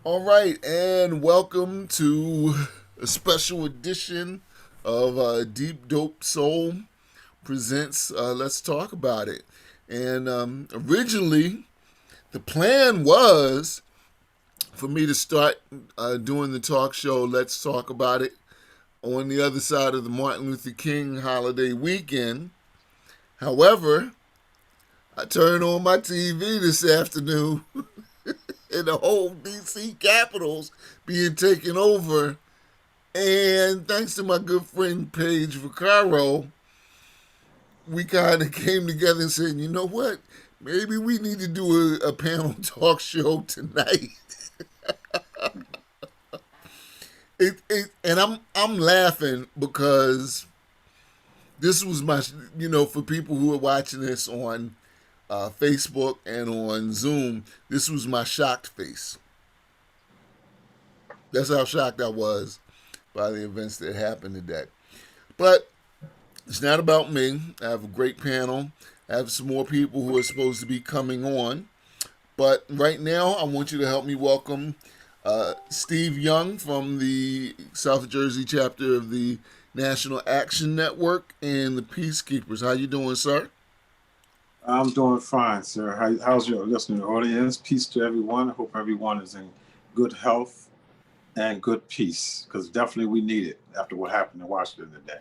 All right, and welcome to a special edition of Deep Dope Soul presents Let's Talk About It. And originally, the plan was for me to start doing the talk show Let's Talk About It on the other side of the Martin Luther King holiday weekend. However, I turned on my TV this afternoon and the whole DC Capitals being taken over. And thanks to my good friend Paige Vaccaro, we kind of came together and said, you know what? Maybe we need to do a panel talk show tonight. And I'm laughing because this was my, for people who are watching this on Facebook and on Zoom, this was my shocked face. That's how shocked I was by the events that happened today. But it's not about me. I have a great panel. I have some more people who are supposed to be coming on. But right now, I want you to help me welcome Steve Young from the South Jersey chapter of the National Action Network and the Peacekeepers. How you doing, sir? I'm doing fine, sir. How's your listening audience? Peace to everyone. I hope everyone is in good health and good peace, because definitely we need it after what happened in Washington today.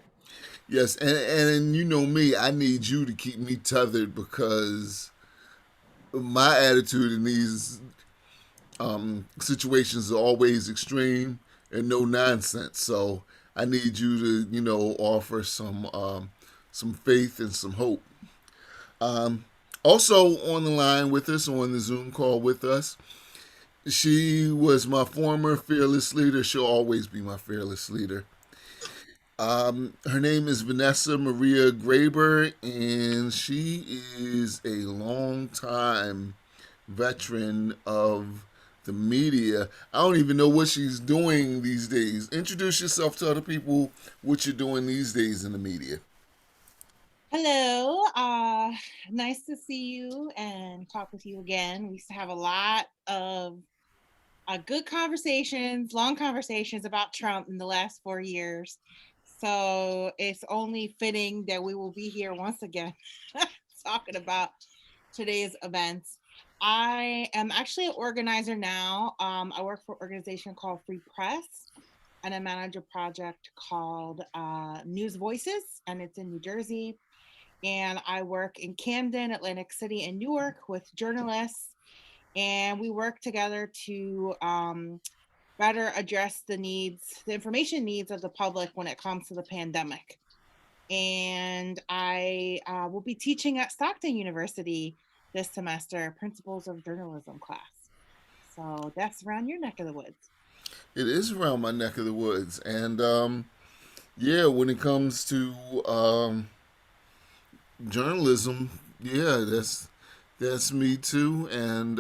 Yes, and you know me, I need you to keep me tethered because my attitude in these situations is always extreme and no nonsense. So I need you to, offer some faith and some hope. Um, Also on the line with us, on the Zoom call with us, she was my former fearless leader. She'll always be my fearless leader. Her name is Vanessa Maria-Graber, and she is a long time veteran of the media. I don't even know what she's doing these days. Introduce yourself to other people what you're doing these days in the media. Hello, nice to see you and talk with you again. We used to have a lot of good conversations, long conversations about Trump in the last 4 years. So it's only fitting that we will be here once again talking about today's events. I am actually an organizer now. I work for an organization called Free Press, and I manage a project called News Voices, and it's in New Jersey. And I work in Camden, Atlantic City, and Newark with journalists. And we work together to better address the information needs of the public when it comes to the pandemic. And I will be teaching at Stockton University this semester, Principles of Journalism class. So that's around your neck of the woods. It is around my neck of the woods, and yeah, when it comes to journalism, yeah, that's me too, and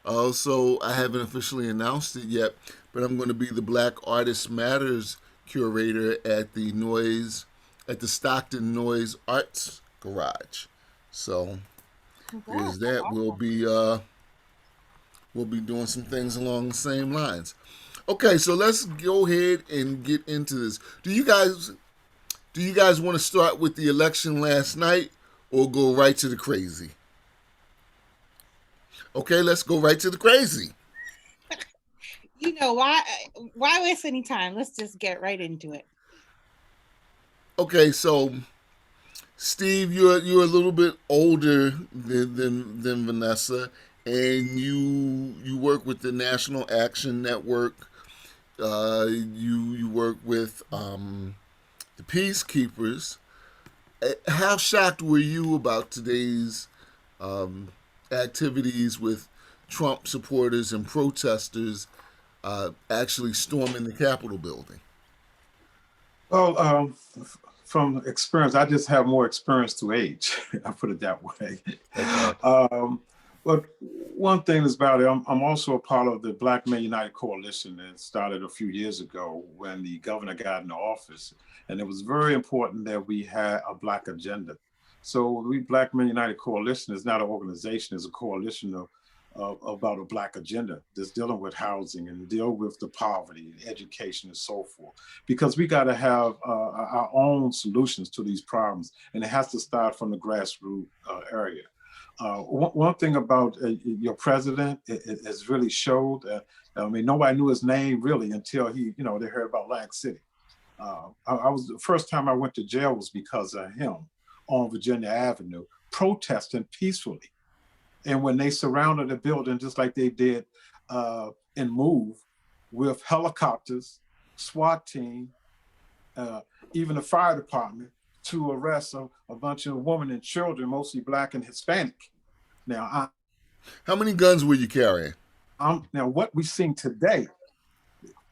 also I haven't officially announced it yet, but I'm going to be the Black Artists Matters curator at the Stockton Noise Arts Garage. So Congrats. there's That's that. awesome. We'll be doing some things along the same lines. Okay, so let's go ahead and get into this. Do you guys want to start with the election last night or go right to the crazy? Okay, let's go right to the crazy. You know why waste any time? Let's just get right into it. Okay, so Steve, you're a little bit older than Vanessa, and you work with the National Action Network. You work with the Peacekeepers. How shocked were you about today's um, activities with Trump supporters and protesters actually storming the Capitol building? Well, from experience, I just have more experience to age. I put it that way. Okay. Um, but one thing is about it, I'm also a part of the Black Men United Coalition that started a few years ago when the governor got into office. And it was very important that we had a Black agenda. So we Black Men United Coalition is not an organization, it's a coalition about a Black agenda that's dealing with housing and deal with the poverty and education and so forth. Because we got to have our own solutions to these problems, and it has to start from the grassroots area. One thing about your president, it has really showed. I mean, nobody knew his name really until they heard about Atlantic City. I was the first time I went to jail was because of him on Virginia Avenue protesting peacefully. And when they surrounded the building, just like they did in Move, with helicopters, SWAT team, even the fire department, to arrest a bunch of women and children, mostly Black and Hispanic. Now, How many guns were you carrying? now what we seen today,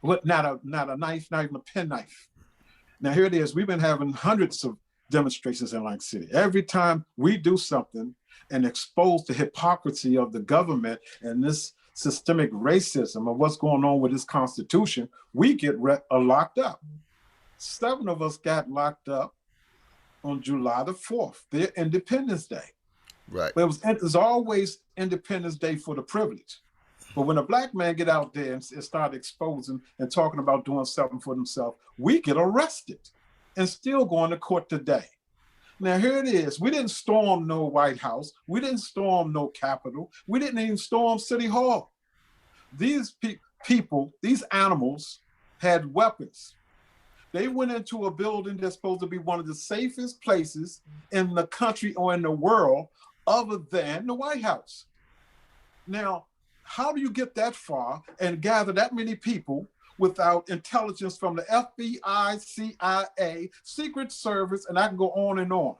not a knife, not even a penknife. Now here it is. We've been having hundreds of demonstrations in Atlantic City. Every time we do something and expose the hypocrisy of the government and this systemic racism of what's going on with this Constitution, we get locked up. 7 of us got locked up on July the 4th, their Independence Day. Right. But it was always Independence Day for the privileged. But when a Black man get out there and start exposing and talking about doing something for themselves, we get arrested and still going to court today. Now, here it is. We didn't storm no White House. We didn't storm no Capitol. We didn't even storm City Hall. These people, these animals, had weapons. They went into a building that's supposed to be one of the safest places in the country or in the world other than the White House. Now, how do you get that far and gather that many people without intelligence from the FBI, CIA, Secret Service, and I can go on and on?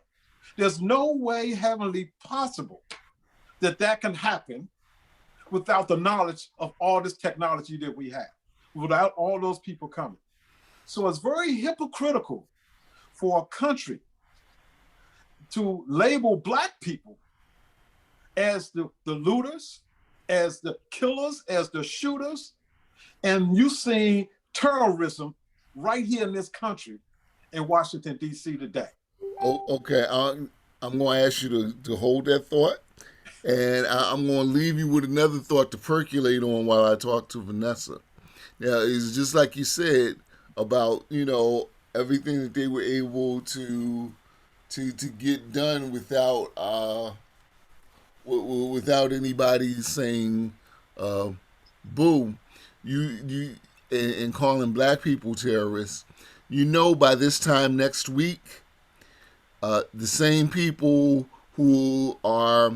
There's no way heavenly possible that can happen without the knowledge of all this technology that we have, without all those people coming. So it's very hypocritical for a country to label Black people as the looters, as the killers, as the shooters, and you see terrorism right here in this country in Washington, D.C. today. Oh, okay. I'm going to ask you to hold that thought, and I'm going to leave you with another thought to percolate on while I talk to Vanessa. Now, it's just like you said about, everything that they were able to get done without anybody saying boo, you and calling Black people terrorists. By this time next week, the same people who are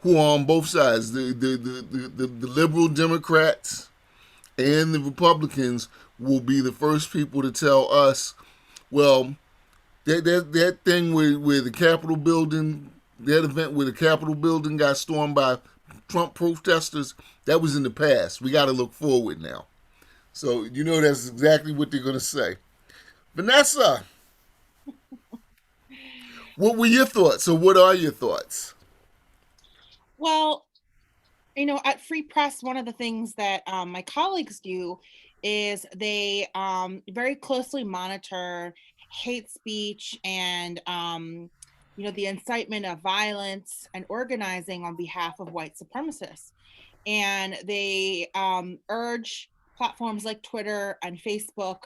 on both sides, the liberal Democrats and the Republicans, will be the first people to tell us, well, that thing where the Capitol building, that event where the Capitol building got stormed by Trump protesters, that was in the past. We got to look forward now. So that's exactly what they're going to say. Vanessa, what were your thoughts? So what are your thoughts? Well, at Free Press, one of the things that my colleagues do is they very closely monitor hate speech and the incitement of violence and organizing on behalf of white supremacists. And they urge platforms like Twitter and Facebook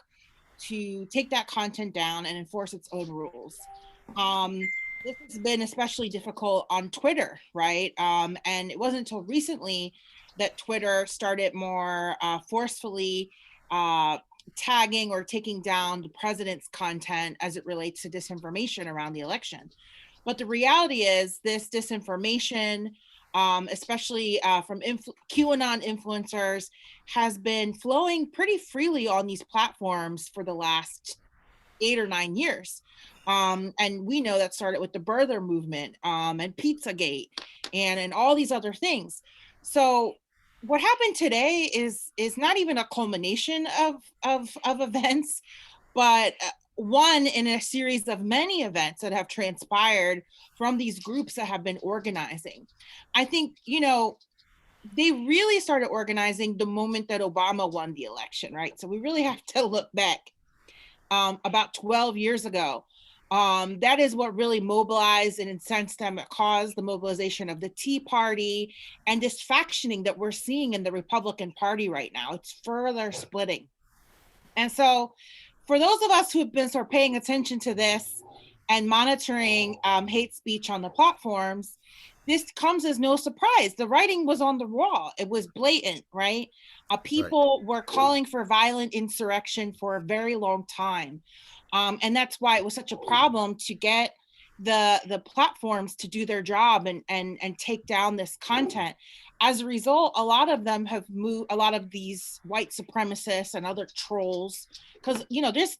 to take that content down and enforce its own rules. This has been especially difficult on Twitter, right? And it wasn't until recently that Twitter started more forcefully tagging or taking down the president's content as it relates to disinformation around the election. But the reality is this disinformation, especially from QAnon influencers, has been flowing pretty freely on these platforms for the last 8 or 9 years. And we know that started with the birther movement and Pizzagate and all these other things. So what happened today is not even a culmination of events, but one in a series of many events that have transpired from these groups that have been organizing. I think, they really started organizing the moment that Obama won the election, right? So we really have to look back about 12 years ago. That is what really mobilized and incensed them. It caused the mobilization of the Tea Party and this factioning that we're seeing in the Republican Party right now. It's further splitting. And so for those of us who have been sort of paying attention to this and monitoring hate speech on the platforms, this comes as no surprise. The writing was on the wall. It was blatant, right? People were calling for violent insurrection for a very long time. And that's why it was such a problem to get the platforms to do their job and take down this content. As a result, a lot of them have moved, a lot of these white supremacists and other trolls, because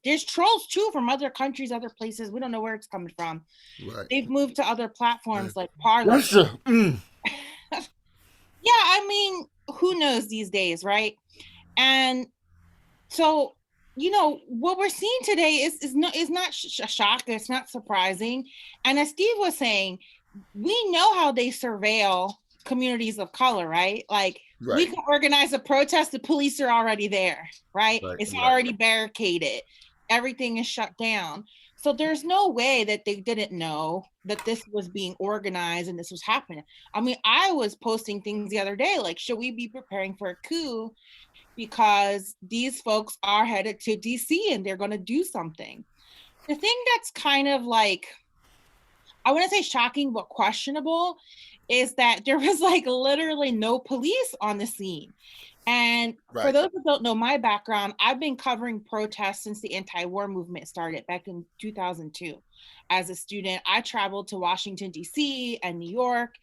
there's trolls too from other countries, other places. We don't know where it's coming from. Right. They've moved to other platforms like Parler. Russia. Yeah, I mean, who knows these days, right? And so, what we're seeing today is not a shock. It's not surprising. And as Steve was saying, we know how they surveil communities of color, right? Like we can organize a protest, the police are already there, right? It's already barricaded. Everything is shut down. So there's no way that they didn't know that this was being organized and this was happening. I mean, I was posting things the other day, like, should we be preparing for a coup? Because these folks are headed to DC and they're going to do something. The thing that's kind of like, I want to say shocking but questionable, is that there was like literally no police on the scene. And for those who don't know my background, I've been covering protests since the anti-war movement started back in 2002. As a student, I traveled to Washington, D.C. and New York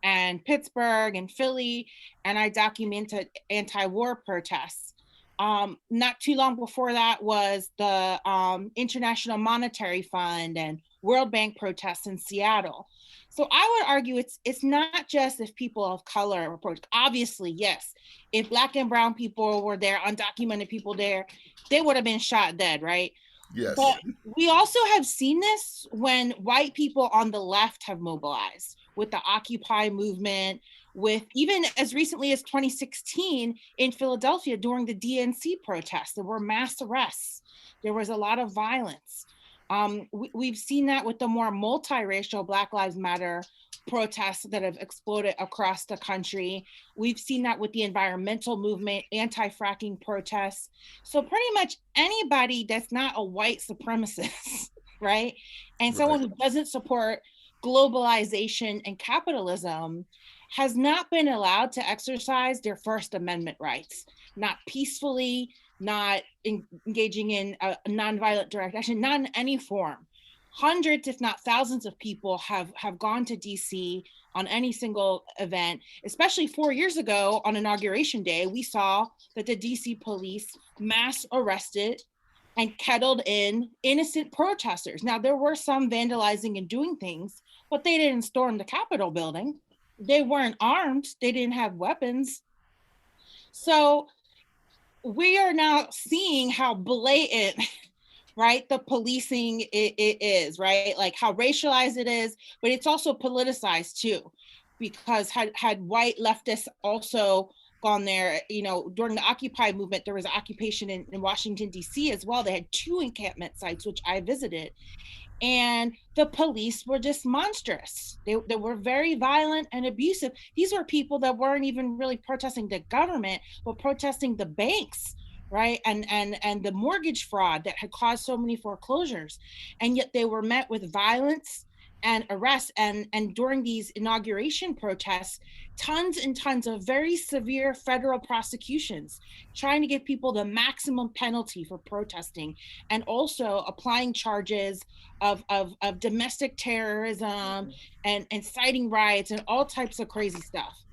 and Pittsburgh and Philly, and I documented anti-war protests. Not too long before that was the International Monetary Fund and World Bank protests in Seattle. So I would argue it's not just if people of color approach. Obviously, yes, if Black and brown people were there, undocumented people there, they would have been shot dead, right? Yes. But we also have seen this when white people on the left have mobilized with the Occupy movement, with even as recently as 2016 in Philadelphia during the DNC protests. There were mass arrests. There was a lot of violence. We've seen that with the more multiracial Black Lives Matter protests that have exploded across the country. We've seen that with the environmental movement, anti-fracking protests. So pretty much anybody that's not a white supremacist, right? And someone who doesn't support globalization and capitalism has not been allowed to exercise their First Amendment rights, not peacefully, not engaging in a nonviolent direct action, not in any form. Hundreds, if not thousands of people have gone to DC on any single event, especially 4 years ago on Inauguration Day. We saw that the DC police mass arrested and kettled in innocent protesters. Now, there were some vandalizing and doing things, but they didn't storm the Capitol building. They weren't armed. They didn't have weapons. So we are now seeing how blatant, right, the policing it is, right? Like how racialized it is, but it's also politicized too, because had white leftists also gone there, during the Occupy movement, there was occupation in Washington, D.C. as well. They had 2 encampment sites, which I visited. And the police were just monstrous. They were very violent and abusive. These were people that weren't even really protesting the government, but protesting the banks, right? And the mortgage fraud that had caused so many foreclosures. And yet they were met with violence and arrests. And during these inauguration protests, tons and tons of very severe federal prosecutions, trying to give people the maximum penalty for protesting, and also applying charges of domestic terrorism and inciting riots and all types of crazy stuff.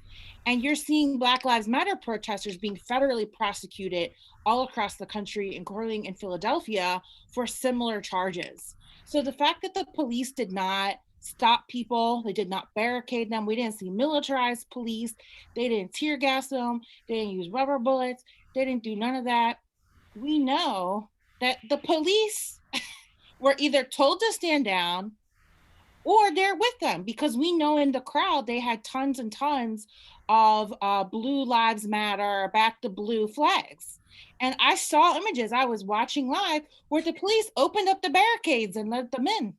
And you're seeing Black Lives Matter protesters being federally prosecuted all across the country, including in Philadelphia, for similar charges. So the fact that the police did not stop people, they did not barricade them, we didn't see militarized police, they didn't tear gas them, they didn't use rubber bullets, they didn't do none of that. We know that the police were either told to stand down or they're with them, because we know in the crowd they had tons and tons of Blue Lives Matter, Back to Blue flags. And I saw images, I was watching live, where the police opened up the barricades and let them in,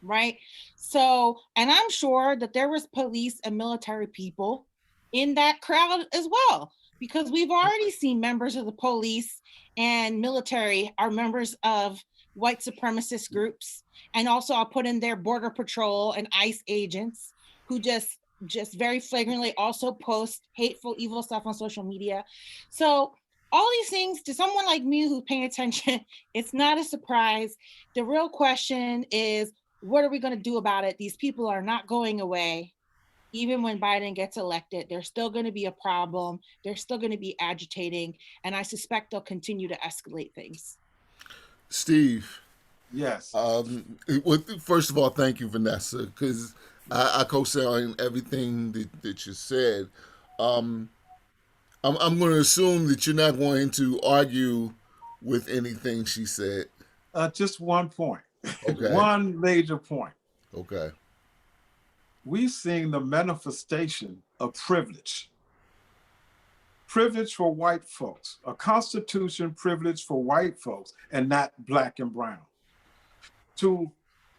right? So, and I'm sure that there was police and military people in that crowd as well, because we've already seen members of the police and military are members of white supremacist groups. And also I'll put in there Border Patrol and ICE agents who just very flagrantly also post hateful, evil stuff on social media. So all these things, to someone like me who's paying attention, it's not a surprise. The real question is, what are we going to do about it? These people are not going away. Even when Biden gets elected, there's still going to be a problem. They're still going to be agitating. And I suspect they'll continue to escalate things. Steve, Yes. first of all, thank you, Vanessa, because I co-sign everything that you said. Um, I'm going to assume that you're not going to argue with anything she said. Just one point, Okay. one major point. Okay. We've seen the manifestation of privilege. Privilege for white folks, a constitution privilege for white folks and not black and brown. To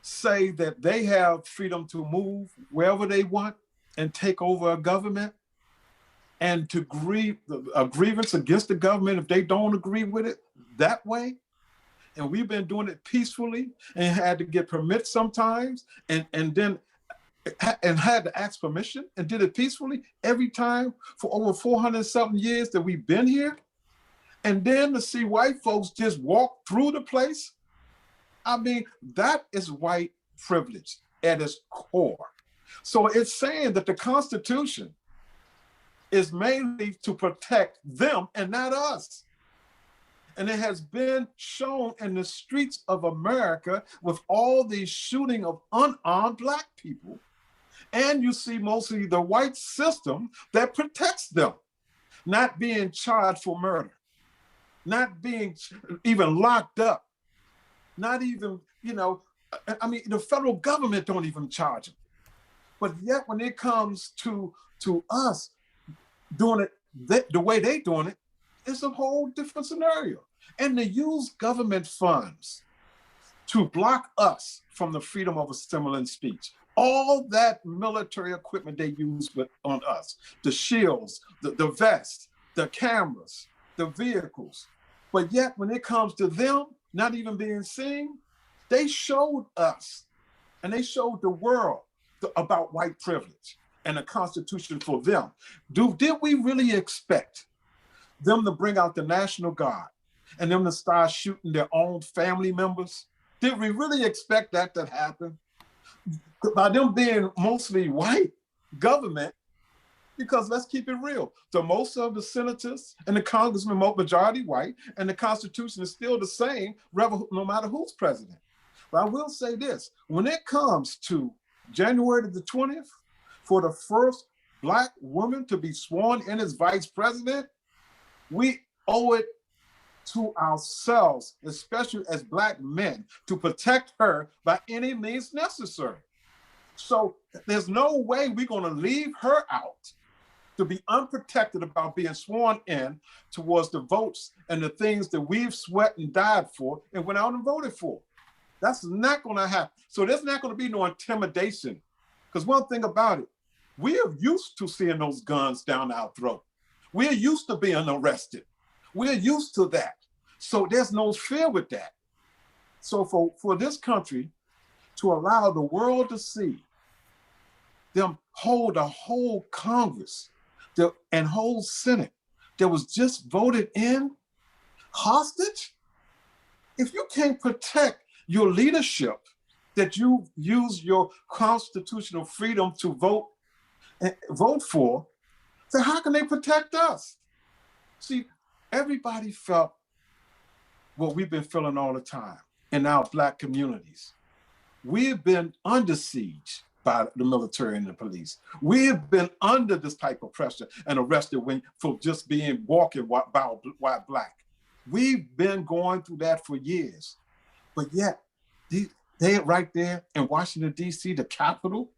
say that they have freedom to move wherever they want and take over a government, and to a grievance against the government if they don't agree with it that way. And we've been doing it peacefully and had to get permits sometimes and then had to ask permission and did it peacefully every time for over 400 something years that we've been here. And then to see white folks just walk through the place. I mean, that is white privilege at its core. So it's saying that the Constitution is mainly to protect them and not us. And it has been shown in the streets of America with all the shooting of unarmed black people. And you see mostly the white system that protects them, not being charged for murder, not being even locked up, not even, I mean, the federal government don't even charge them. But yet when it comes to us doing it the way they doing it, it's a whole different scenario. And to use government funds to block us from the freedom of assembly and speech, all that military equipment they use on us, the shields, the vests, the cameras, the vehicles. But yet when it comes to them not even being seen, they showed us and they showed the world about white privilege and the Constitution for them. Did we really expect them to bring out the National Guard and them to start shooting their own family members? Did we really expect that to happen? By them being mostly white government, because let's keep it real, most of the senators and the congressmen, majority white, and the Constitution is still the same, no matter who's president. But I will say this, when it comes to January the 20th, for the first black woman to be sworn in as vice president, we owe it to ourselves, especially as black men, to protect her by any means necessary. So there's no way we're going to leave her out to be unprotected about being sworn in towards the votes and the things that we've sweat and died for and went out and voted for. That's not going to happen. So there's not going to be no intimidation. Because one thing about it, we are used to seeing those guns down our throat. We're used to being arrested. We're used to that. So there's no fear with that. So for this country to allow the world to see them hold a whole Congress and whole Senate that was just voted in hostage, if you can't protect your leadership that you use your constitutional freedom to vote for, then how can they protect us? See, everybody felt what we've been feeling all the time in our black communities. We've been under siege by the military and the police. We've been under this type of pressure and arrested for just walking while black. We've been going through that for years. But yet, they right there in Washington, D.C., the Capitol.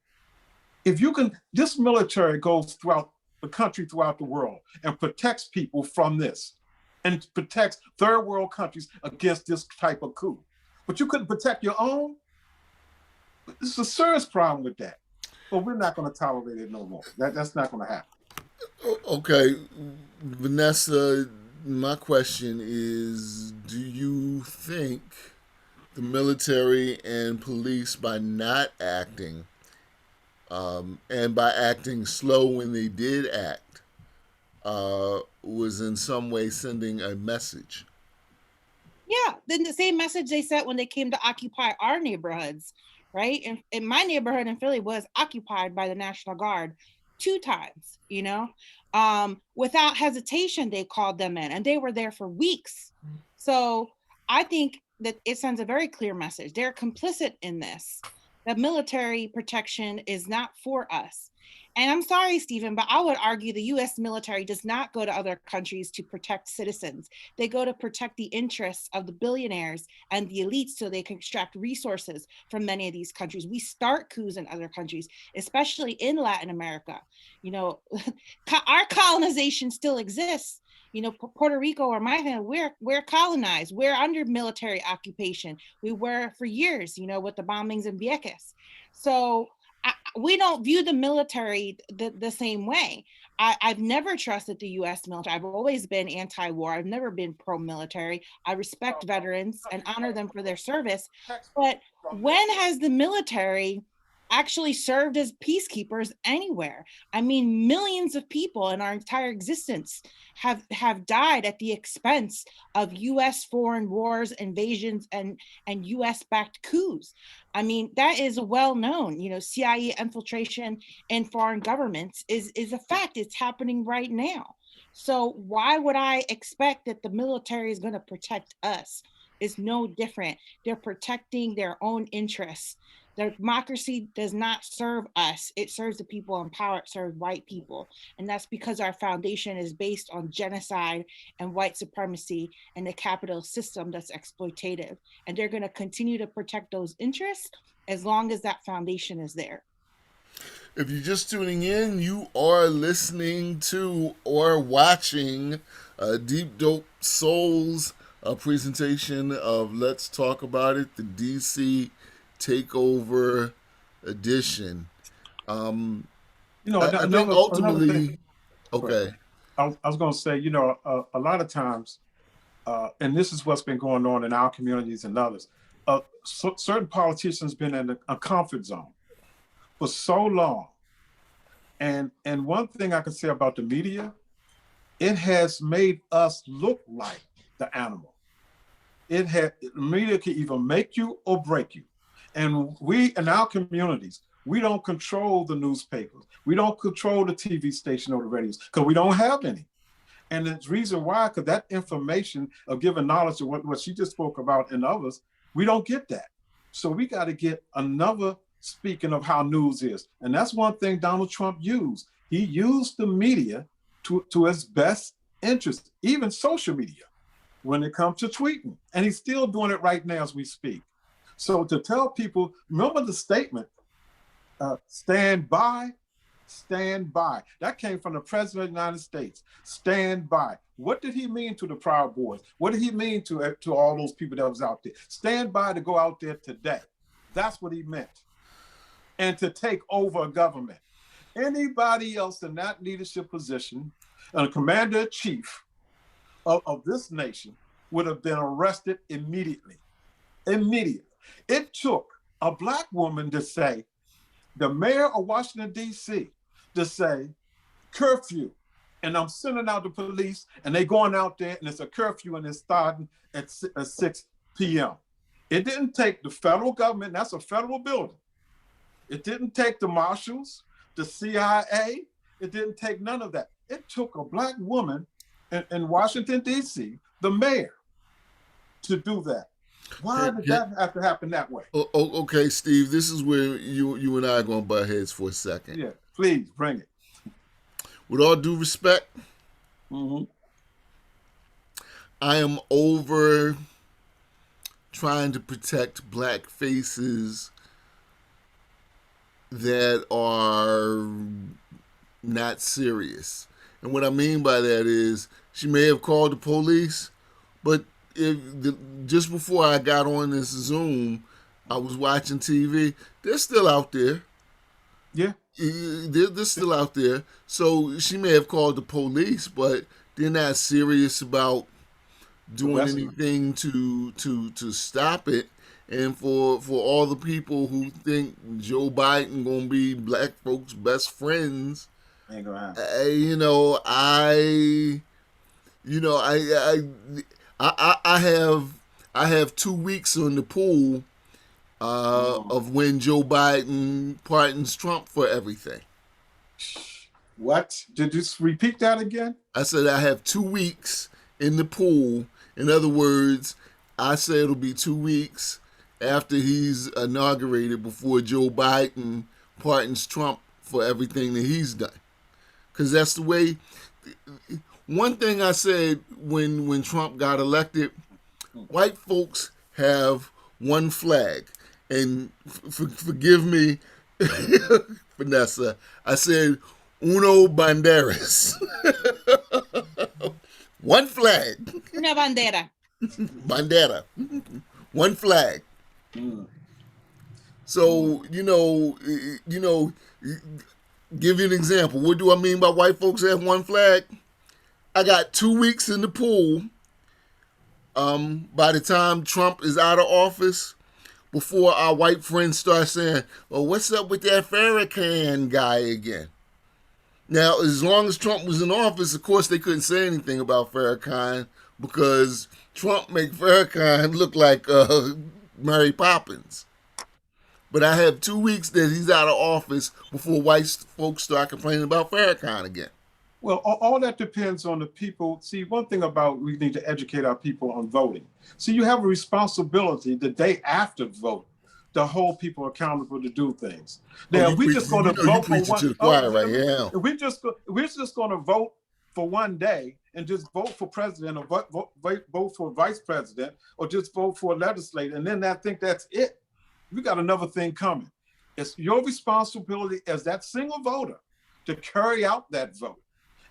If you can, this military goes throughout the country throughout the world and protects people from this and protects third world countries against this type of coup. But you couldn't protect your own? There's a serious problem with that. But we're not going to tolerate it no more. That's not going to happen. Okay, Vanessa, my question is, do you think the military and police, by not acting, and by acting slow when they did act, was in some way sending a message? Yeah, then the same message they sent when they came to occupy our neighborhoods, right? And my neighborhood in Philly was occupied by the National Guard 2 times, without hesitation, they called them in and they were there for weeks. So I think that it sends a very clear message. They're complicit in this. That military protection is not for us. And I'm sorry, Stephen, but I would argue the US military does not go to other countries to protect citizens. They go to protect the interests of the billionaires and the elites so they can extract resources from many of these countries. We start coups in other countries, especially in Latin America. Our colonization still exists. Puerto Rico or my family, we're colonized. We're under military occupation. We were for years, with the bombings in Vieques. So we don't view the military the same way. I've never trusted the US military. I've always been anti-war. I've never been pro-military. I respect veterans and honor them for their service. But when has the military actually served as peacekeepers anywhere? I mean, millions of people in our entire existence have died at the expense of US foreign wars, invasions, and US backed coups. I mean, that is well known. CIA infiltration in foreign governments is a fact. It's happening right now. So why would I expect that the military is going to protect us? It's no different. They're protecting their own interests. The democracy does not serve us. It serves the people in power. It serves white people. And that's because our foundation is based on genocide and white supremacy and the capitalist system that's exploitative. And they're going to continue to protect those interests as long as that foundation is there. If you're just tuning in, you are listening to or watching Deep Dope Souls, a presentation of Let's Talk About It, the DC Takeover Edition. I think ultimately, okay. I was going to say, a lot of times, and this is what's been going on in our communities and others, certain politicians been in a comfort zone for so long. And one thing I can say about the media, it has made us look like the animal. The media can either make you or break you. And we, in our communities, we don't control the newspapers. We don't control the TV station or the radios because we don't have any. And the reason why, because that information of giving knowledge of what she just spoke about and others, we don't get that. So we got to get another speaking of how news is. And that's one thing Donald Trump used. He used the media to his best interest, even social media, when it comes to tweeting. And he's still doing it right now as we speak. So to tell people, remember the statement, stand by, stand by. That came from the President of the United States. Stand by. What did he mean to the Proud Boys? What did he mean to all those people that was out there? Stand by to go out there today. That's what he meant. And to take over a government. Anybody else in that leadership position, a commander-in-chief of this nation, would have been arrested immediately. Immediately. It took a Black woman to say, the mayor of Washington, D.C., to say, curfew. And I'm sending out the police, and they're going out there, and it's a curfew, and it's starting at 6 p.m. It didn't take the federal government, that's a federal building. It didn't take the marshals, the CIA. It didn't take none of that. It took a Black woman in Washington, D.C., the mayor, to do that. Why did that have to happen that way? Okay, Steve, this is where you and I are going to butt heads for a second. Yeah, please, bring it. With all due respect, I am over trying to protect Black faces that are not serious. And what I mean by that is she may have called the police, but just before I got on this Zoom, I was watching TV. They're still out there. Yeah. They're still out there. So she may have called the police, but they're not serious about doing Arresting. anything to stop it. And for all the people who think Joe Biden gonna be black folks' best friends, Ain't gonna happen. you know, you know, I have 2 weeks on the pool of when Joe Biden pardons Trump for everything. What? Did you repeat that again? I said I have 2 weeks in the pool. In other words, I say it'll be 2 weeks after he's inaugurated before Joe Biden pardons Trump for everything that he's done. Because that's the way. One thing I said when Trump got elected, white folks have one flag. And forgive me, Vanessa, I said uno banderas. One flag. Una bandera. Bandera. One flag. So, give you an example. What do I mean by white folks have one flag? I got 2 weeks in the pool. By the time Trump is out of office, before our white friends start saying, well, what's up with that Farrakhan guy again? Now, as long as Trump was in office, of course, they couldn't say anything about Farrakhan because Trump made Farrakhan look like Mary Poppins. But I have 2 weeks that he's out of office before white folks start complaining about Farrakhan again. Well, all that depends on the people. See, one thing about we need to educate our people on voting. See, you have a responsibility the day after vote to hold people accountable to do things. Now, we just going to vote for one. To the choir right now. We're just going to vote for one day and just vote for president or vote for vice president or just vote for a legislator, and then I think that's it. We got another thing coming. It's your responsibility as that single voter to carry out that vote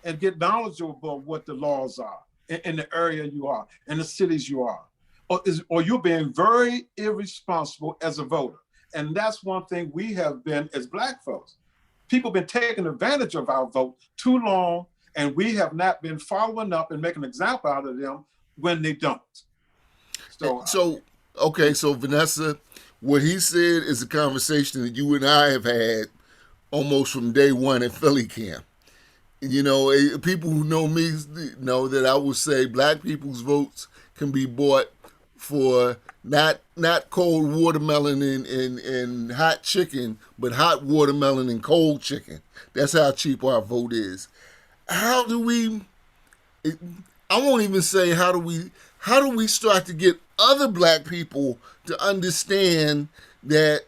and get knowledgeable of what the laws are in the area you are, in the cities you are, or you're being very irresponsible as a voter. And that's one thing we have been as Black folks. People have been taking advantage of our vote too long, and we have not been following up and making an example out of them when they don't. So Vanessa, what he said is a conversation that you and I have had almost from day one at Philly camp. You know, people who know me know that I will say black people's votes can be bought for not cold watermelon and hot chicken, but hot watermelon and cold chicken. That's how cheap our vote is. How do we? I won't even say how do we start to get other black people to understand that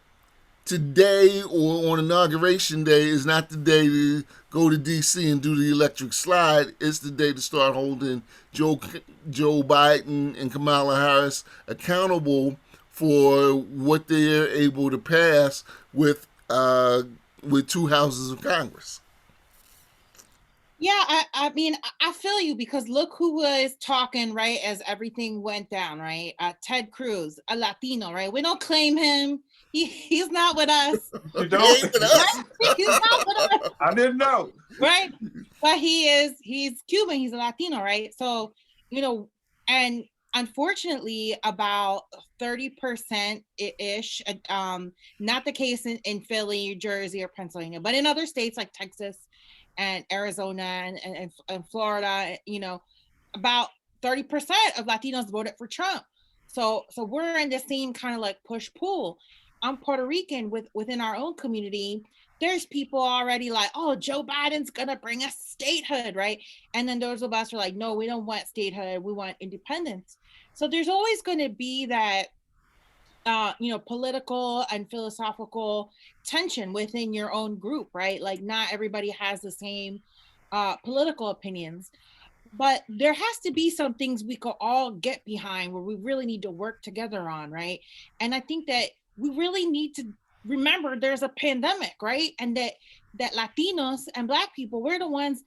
today or on Inauguration Day is not the day to go to D.C. and do the electric slide. It's the day to start holding Joe Biden and Kamala Harris accountable for what they're able to pass with 2 houses of Congress. Yeah, I mean, I feel you because look who was talking right as everything went down, right? Ted Cruz, a Latino, right? We don't claim him. He's not with us. You don't? He's not with us. I didn't know. Right? But he's Cuban. He's a Latino, right? So, and unfortunately, about 30%-ish, not the case in Philly, New Jersey, or Pennsylvania, but in other states like Texas and Arizona and Florida, about 30% of Latinos voted for Trump. So we're in the same kind of like push-pull. I'm Puerto Rican within our own community. There's people already like, oh, Joe Biden's going to bring us statehood, right? And then those of us are like, no, we don't want statehood. We want independence. So there's always going to be that, political and philosophical tension within your own group, right? Like not everybody has the same political opinions. But there has to be some things we could all get behind where we really need to work together on, right? And I think that we really need to remember there's a pandemic, right? And that Latinos and Black people, we're the ones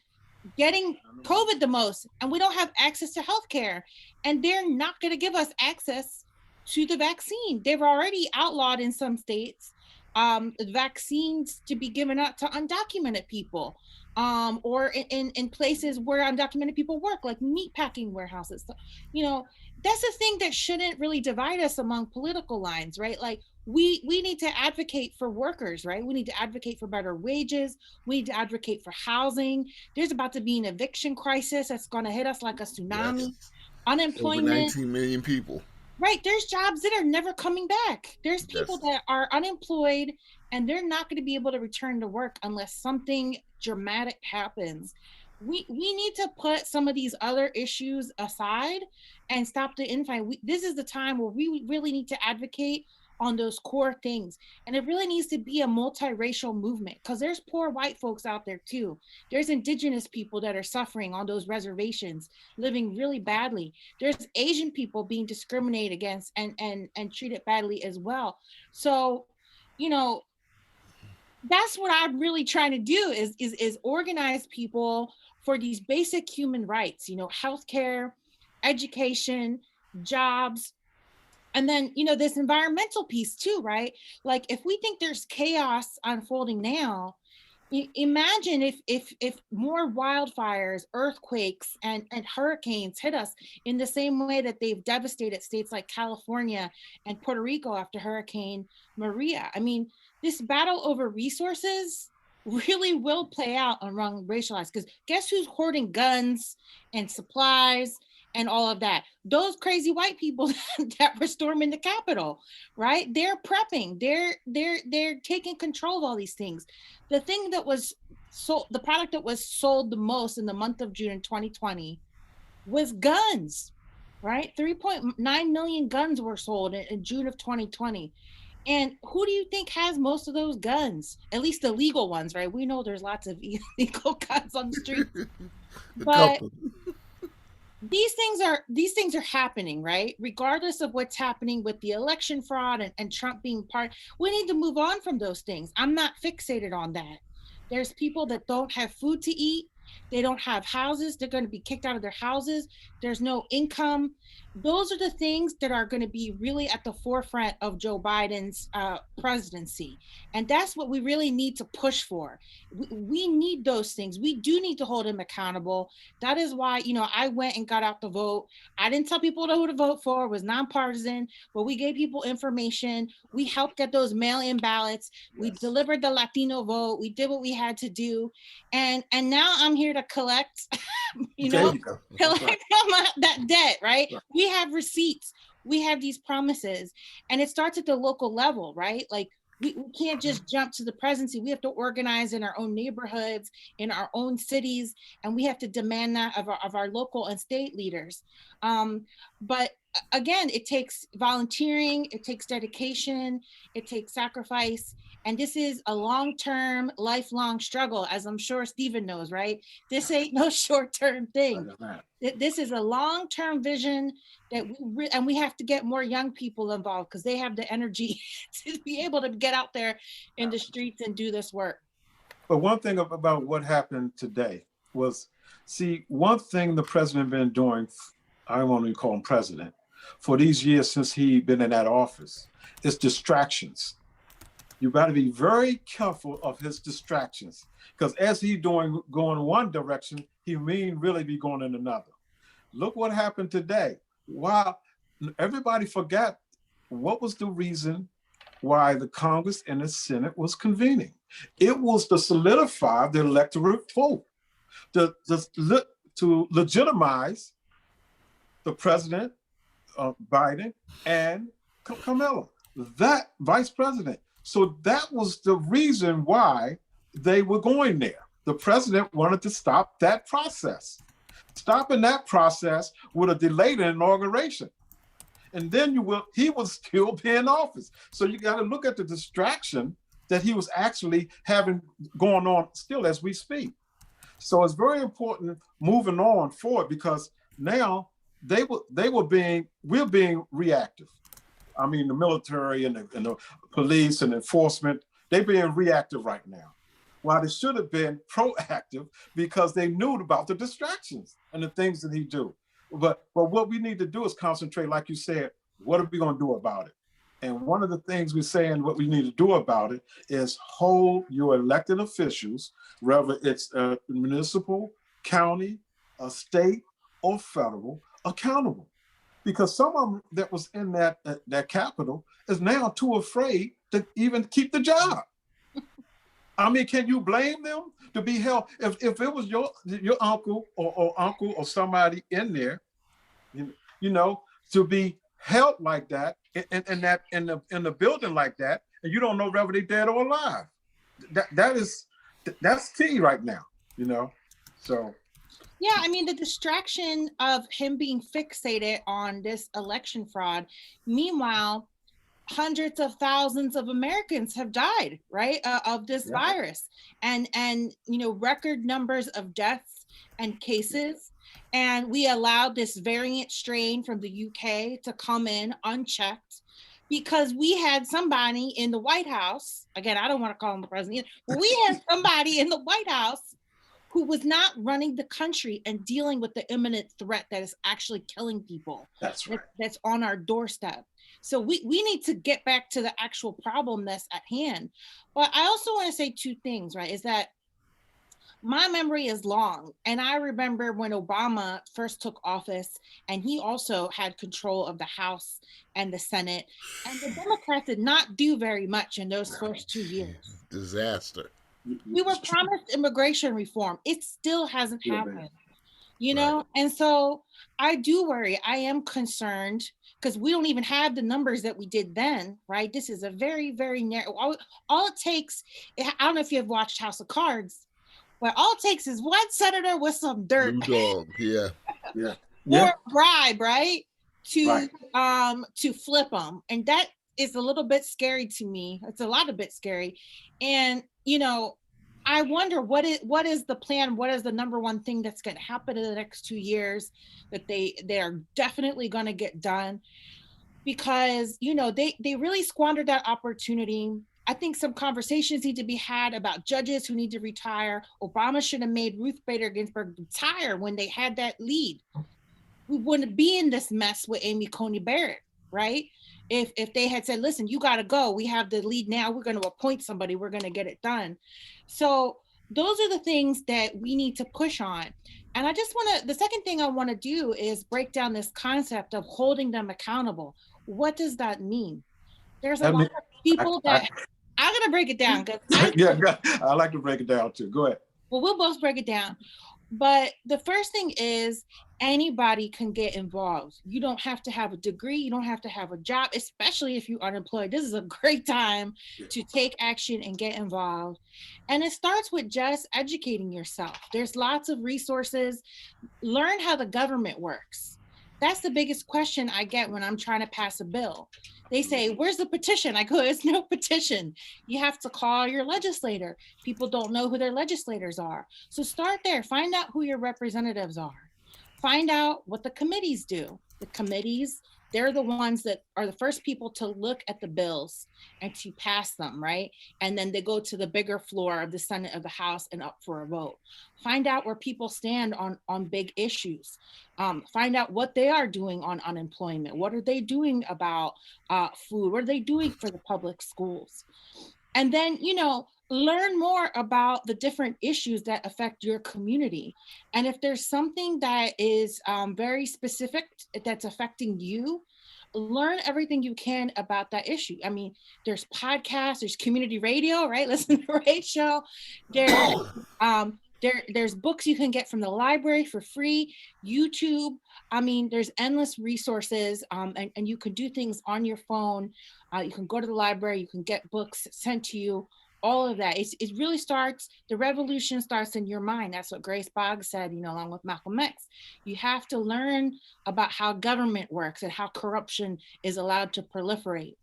getting COVID the most, and we don't have access to healthcare, and they're not going to give us access to the vaccine. They've already outlawed in some states vaccines to be given out to undocumented people, or in places where undocumented people work, like meat packing warehouses. So, you know, that's a thing that shouldn't really divide us among political lines, right? Like we need to advocate for workers, right? We need to advocate for better wages. We need to advocate for housing. There's about to be an eviction crisis that's going to hit us like a tsunami. Yes. Over Unemployment. 19 million people. Right. There's jobs that are never coming back. There's people Yes. that are unemployed and they're not going to be able to return to work unless something dramatic happens. We need to put some of these other issues aside and stop the infighting. This is the time where we really need to advocate on those core things. And it really needs to be a multiracial movement, because there's poor white folks out there too. There's indigenous people that are suffering on those reservations, living really badly. There's Asian people being discriminated against and treated badly as well. So, you know, that's what I'm really trying to do is organize people for these basic human rights, you know, healthcare, education, jobs, and then, you know, this environmental piece too, right? Like if we think there's chaos unfolding now, imagine if more wildfires, earthquakes, and hurricanes hit us in the same way that they've devastated states like California and Puerto Rico after Hurricane Maria. I mean, this battle over resources really will play out among racialized, because guess who's hoarding guns and supplies and all of that? Those crazy white people that were storming the Capitol, right? They're prepping. They're taking control of all these things. The thing that was sold, the product that was sold the most in the month of June in 2020 was guns, right? 3.9 million guns were sold in June of 2020. And who do you think has most of those guns? At least the legal ones, right? We know there's lots of illegal guns on the street. But these things are happening, right? Regardless of what's happening with the election fraud and Trump being part, we need to move on from those things. I'm not fixated on that. There's people that don't have food to eat. They don't have houses. They're going to be kicked out of their houses. There's no income. Those are the things that are going to be really at the forefront of Joe Biden's presidency. And that's what we really need to push for. We need those things. We do need to hold him accountable. That is why, you know, I went and got out the vote. I didn't tell people who to vote for. It was nonpartisan, but we gave people information. We helped get those mail-in ballots. We delivered the Latino vote. We did what we had to do. And now I'm here to collect, collect that debt, right? We have receipts. We have these promises. And it starts at the local level, right? Like we can't just jump to the presidency. We have to organize in our own neighborhoods, in our own cities, and we have to demand that of our local and state leaders. But again, it takes volunteering, it takes dedication, it takes sacrifice. And this is a long-term, lifelong struggle, as I'm sure Stephen knows, right? This ain't no short-term thing. This is a long-term vision that and we have to get more young people involved, because they have the energy to be able to get out there in the streets and do this work. But one thing about what happened today was, see, one thing the president been doing, I won't even call him president, for these years since he been in that office, is distractions. You got to be very careful of his distractions, because as he going one direction, he mean really be going in another. Look what happened today. Wow, everybody forgot what was the reason why the Congress and the Senate was convening. It was to solidify the electoral vote, to legitimize the president, Biden, and Kamala, that vice president. So that was the reason why they were going there. The president wanted to stop that process. Stopping that process would have delayed the inauguration. And then he was still be in office. So you got to look at the distraction that he was actually having going on still as we speak. So it's very important moving on forward, because now we're being reactive. I mean, the military and the police and enforcement, they're being reactive right now. While they should have been proactive because they knew about the distractions and the things that he do. But what we need to do is concentrate, like you said, what are we going to do about it? And one of the things we're saying what we need to do about it is hold your elected officials, whether it's municipal, county, a state, or federal, accountable. Because some of them that was in that capital is now too afraid to even keep the job. I mean, can you blame them to be held? If it was your uncle or somebody in there, you know, to be held like that in the building like that, and you don't know whether they're dead or alive. That's key right now, you know. So yeah, I mean, the distraction of him being fixated on this election fraud. Meanwhile, hundreds of thousands of Americans have died, right, of this virus, and you know, record numbers of deaths and cases. And we allowed this variant strain from the UK to come in unchecked because we had somebody in the White House. Again, I don't want to call him the president, but we had somebody in the White House who was not running the country and dealing with the imminent threat that is actually killing people. That's right. That's on our doorstep. So we need to get back to the actual problem that's at hand. But I also want to say two things, right? Is that my memory is long. And I remember when Obama first took office, and he also had control of the House and the Senate. And the Democrats did not do very much in those first 2 years. Disaster. We were promised immigration reform. It still hasn't happened, you know? And so I do worry. I am concerned because we don't even have the numbers that we did then, right? This is a very, very narrow. All it takes, I don't know if you have watched House of Cards, but all it takes is one senator with some dirt. Blue dog, yeah. Or a bribe, right? To flip them. And that is a little bit scary to me. It's a lot of bit scary. And, you know, I wonder what is the plan? What is the number one thing that's going to happen in the next 2 years that they are definitely going to get done? Because, you know, they really squandered that opportunity. I think some conversations need to be had about judges who need to retire. Obama should have made Ruth Bader Ginsburg retire when they had that lead. We wouldn't be in this mess with Amy Coney Barrett, right? If they had said, listen, you got to go. We have the lead now. We're going to appoint somebody. We're going to get it done. So those are the things that we need to push on. And I just want to, the second thing I want to do is break down this concept of holding them accountable. What does that mean? There's a lot of people I'm going to break it down. I like to break it down too. Go ahead. Well, we'll both break it down. But the first thing is anybody can get involved. You don't have to have a degree. You don't have to have a job, especially if you're unemployed. This is a great time to take action and get involved. And it starts with just educating yourself. There's lots of resources. Learn how the government works. That's the biggest question I get when I'm trying to pass a bill. They say, where's the petition? I go, there's no petition. You have to call your legislator. People don't know who their legislators are. So start there. Find out who your representatives are. Find out what the committees do. The committees, they're the ones that are the first people to look at the bills and to pass them, right? And then they go to the bigger floor of the Senate, of the House, and up for a vote. Find out where people stand on big issues. Find out what they are doing on unemployment. What are they doing about food? What are they doing for the public schools? And then, you know, learn more about the different issues that affect your community. And if there's something that is very specific that's affecting you, learn everything you can about that issue. I mean, there's podcasts, there's community radio, right? Listen to Ray's show. There's books you can get from the library for free, YouTube. I mean, there's endless resources, and you can do things on your phone. You can go to the library, you can get books sent to you, all of that. It really starts, the revolution starts in your mind. That's what Grace Boggs said, you know, along with Malcolm X. You have to learn about how government works and how corruption is allowed to proliferate.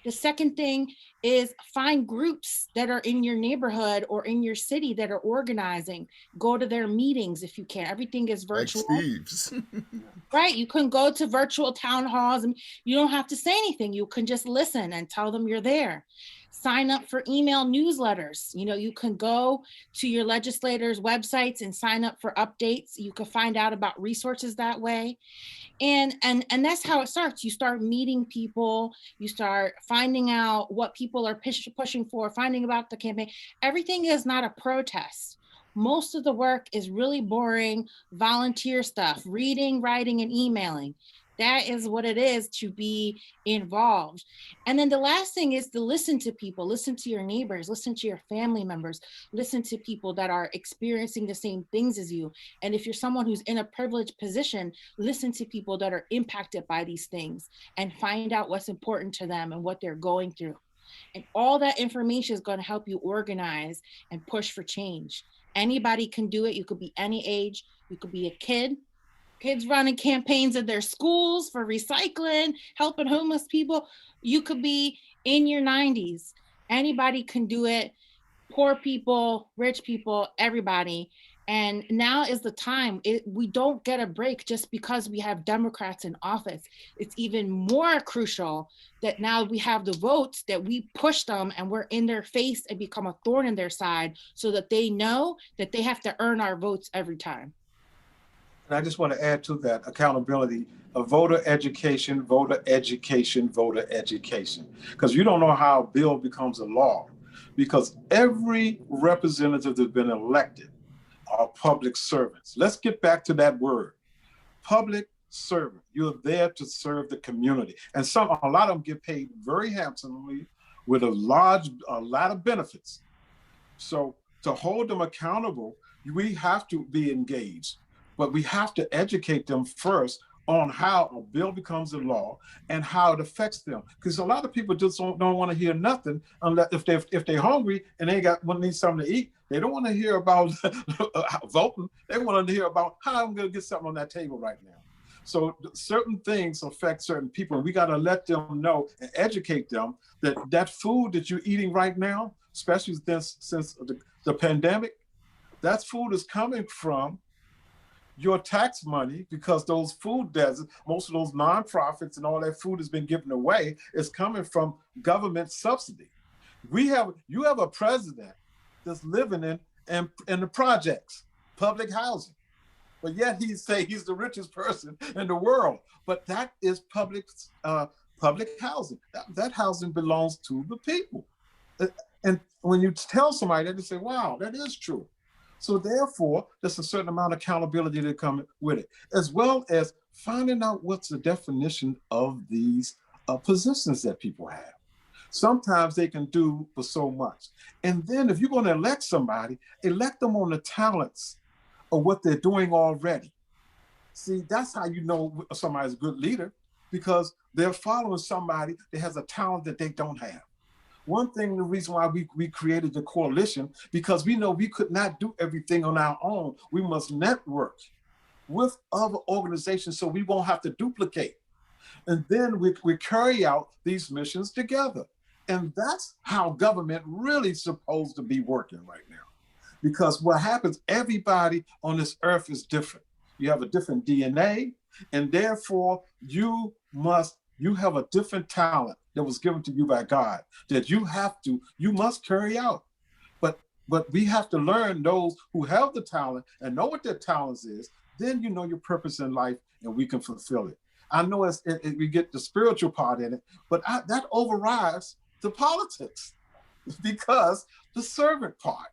The second thing is find groups that are in your neighborhood or in your city that are organizing. Go to their meetings if you can. Everything is Like virtual. Steve's. Right? You can go to virtual town halls and you don't have to say anything. You can just listen and tell them you're there. Sign up for email newsletters. You know, you can go to your legislators' websites and sign up for updates. You can find out about resources that way. And that's how it starts. You start meeting people, you start finding out what people are pushing for, finding about the campaign. Everything is not a protest. Most of the work is really boring volunteer stuff, reading, writing, and emailing. That is what it is to be involved. And then the last thing is to listen to people, listen to your neighbors, listen to your family members, listen to people that are experiencing the same things as you. And if you're someone who's in a privileged position, listen to people that are impacted by these things and find out what's important to them and what they're going through. And all that information is going to help you organize and push for change. Anybody can do it. You could be any age. You could be a kid. Kids running campaigns at their schools for recycling, helping homeless people. You could be in your 90s. Anybody can do it. Poor people, rich people, everybody. And now is the time. We don't get a break just because we have Democrats in office. It's even more crucial that now we have the votes that we push them and we're in their face and become a thorn in their side so that they know that they have to earn our votes every time. And I just want to add to that accountability of voter education, voter education, voter education. Because you don't know how a bill becomes a law. Because every representative that's been elected are public servants. Let's get back to that word, public servant. You're there to serve the community. And a lot of them get paid very handsomely with a lot of benefits. So to hold them accountable, we have to be engaged, but we have to educate them first on how a bill becomes a law and how it affects them. Because a lot of people just don't want to hear nothing unless if they're hungry and they need something to eat. They don't want to hear about voting. They want to hear about how I'm going to get something on that table right now. So certain things affect certain people, and we got to let them know and educate them that food that you're eating right now, especially since the pandemic, that food is coming from your tax money, because those food deserts, most of those nonprofits and all that food has been given away, is coming from government subsidy. You have a president that's living in the projects, public housing, but yet he say he's the richest person in the world. But that is public housing. That housing belongs to the people. And when you tell somebody that, they say, "Wow, that is true." So therefore, there's a certain amount of accountability that comes with it, as well as finding out what's the definition of these positions that people have. Sometimes they can do for so much. And then if you're going to elect somebody, elect them on the talents of what they're doing already. See, that's how you know somebody's a good leader, because they're following somebody that has a talent that they don't have. One thing, the reason why we created the coalition, because we know we could not do everything on our own. We must network with other organizations so we won't have to duplicate. And then we carry out these missions together. And that's how government really is supposed to be working right now. Because what happens, everybody on this earth is different. You have a different DNA, and therefore you have a different talent that was given to you by God that you must carry out. But we have to learn those who have the talent and know what their talents is. Then you know your purpose in life, and we can fulfill it. I know we get the spiritual part in it, but that overrides the politics, because the servant part,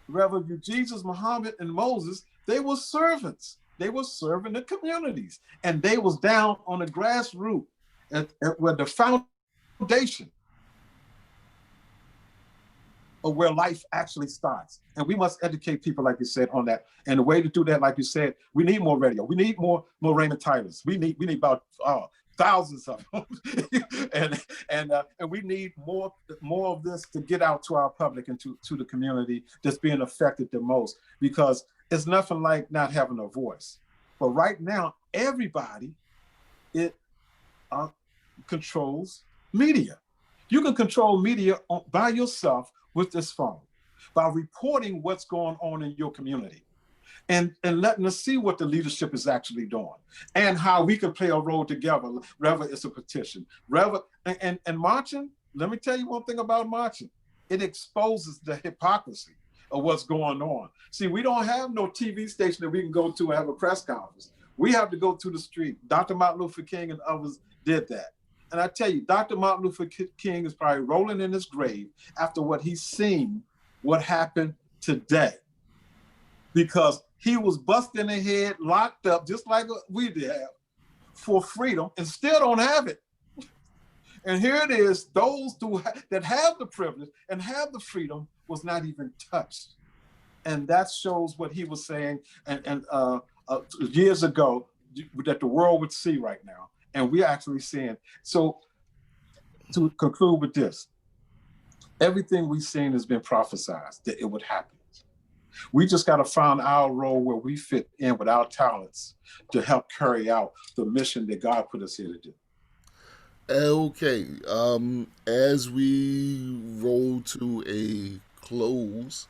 whether you Jesus, Muhammad, and Moses, they were servants. They were serving the communities, and they was down on the grassroots at where the foundation of where life actually starts. And we must educate people, like you said, on that. And the way to do that, like you said, we need more radio. We need more Raymond Tylers. We need about thousands of them. and we need more of this to get out to our public and to the community that's being affected the most, because it's nothing like not having a voice. But right now, everybody controls media. You can control media by yourself with this phone by reporting what's going on in your community and letting us see what the leadership is actually doing and how we can play a role together, whether it's a petition, whether, and marching. Let me tell you one thing about marching. It exposes the hypocrisy of what's going on. See, we don't have no TV station that we can go to and have a press conference. We have to go to the street. Dr. Martin Luther King and others did that. And I tell you, Dr. Martin Luther King is probably rolling in his grave after what he's seen, what happened today. Because he was busted in the head, locked up, just like we did have, for freedom, and still don't have it. And here it is, those that have the privilege and have the freedom was not even touched. And that shows what he was saying and years ago that the world would see right now. And we're actually seeing. So to conclude with this, everything we've seen has been prophesized that it would happen. We just got to find our role where we fit in with our talents to help carry out the mission that God put us here to do. Okay, as we roll to a close,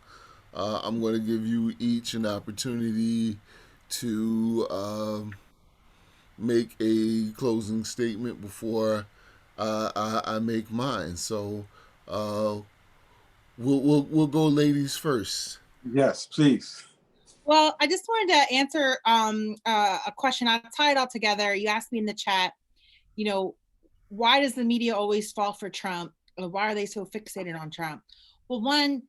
I'm going to give you each an opportunity to make a closing statement before I make mine. So we'll go ladies first. Yes, please. Well, I just wanted to answer a question. I'll tie it all together. You asked me in the chat, why does the media always fall for Trump? Or why are they so fixated on Trump? Well, one,